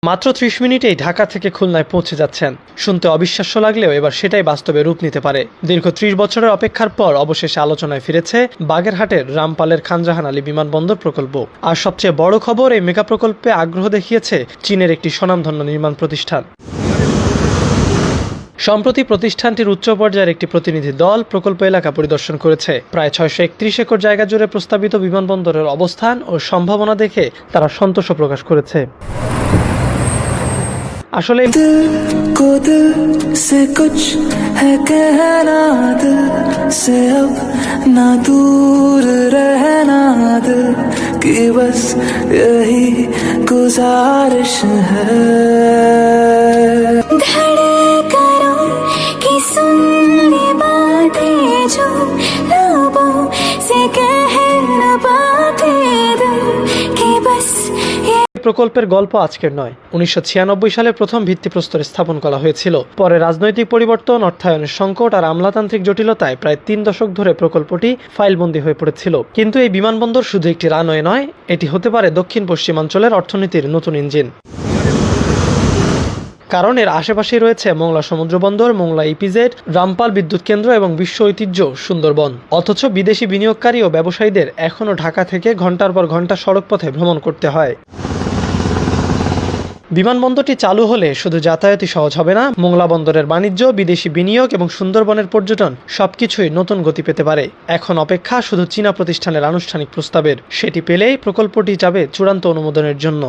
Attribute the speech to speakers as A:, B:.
A: মাত্র ৩০ মিনিটেই ঢাকা থেকে খুলনায় পৌঁছে যাচ্ছেন। শুনতে অবিশ্বাস্য লাগলেও এবার সেটাই বাস্তবে রূপ নিতে পারে। দীর্ঘ ৩০ বছরের অপেক্ষার পর অবশেষে আলোচনায় ফিরেছে বাগেরহাটের রামপালের খান জাহান আলী বিমানবন্দর প্রকল্প। আর সবচেয়ে বড় খবর, এই মেগা প্রকল্পে আগ্রহ দেখিয়েছে চীনের একটি স্বনামধন্য নির্মাণ প্রতিষ্ঠান। সম্প্রতি প্রতিষ্ঠানটির উচ্চ পর্যায়ের একটি প্রতিনিধি দল প্রকল্প এলাকা পরিদর্শন করেছে। প্রায় ৬৩১ একর জায়গা জুড়ে প্রস্তাবিত বিমানবন্দরের অবস্থান ও সম্ভাবনা দেখে তারা সন্তোষ প্রকাশ করেছে। আসলে প্রকল্পের গল্প আজকের নয়। ১৯৯৬ সালে প্রথম ভিত্তিপ্রস্তর স্থাপন করা হয়েছিল। পরে রাজনৈতিক পরিবর্তন, অর্থায়নের সংকট আর আমলাতান্ত্রিক জটিলতায় প্রায় ৩ দশক ধরে প্রকল্পটি ফাইলবন্দী হয়ে পড়েছিল। কিন্তু এই বিমানবন্দর শুধু একটি রানওয়ে নয়, এটি হতে পারে দক্ষিণ পশ্চিমাঞ্চলের অর্থনীতির নতুন ইঞ্জিন। কারণ এর আশেপাশেই রয়েছে মোংলা সমুদ্র বন্দর, মোংলা ইপিজেড, রামপাল বিদ্যুৎ কেন্দ্র এবং বিশ্ব ঐতিহ্য সুন্দরবন। অথচ বিদেশি বিনিয়োগকারী ও ব্যবসায়ীদের এখনও ঢাকা থেকে ঘন্টার পর ঘন্টা সড়কপথে ভ্রমণ করতে হয়। বিমানবন্দরটি চালু হলে শুধু যাতায়াতই সহজ হবে না, মোংলা বন্দরের বাণিজ্য, বিদেশি বিনিয়োগ এবং সুন্দরবনের পর্যটন সবকিছুই নতুন গতি পেতে পারে। এখন অপেক্ষা শুধু চীনা প্রতিষ্ঠানের আনুষ্ঠানিক প্রস্তাবের। সেটি পেলেই প্রকল্পটি যাবে চূড়ান্ত অনুমোদনের জন্য।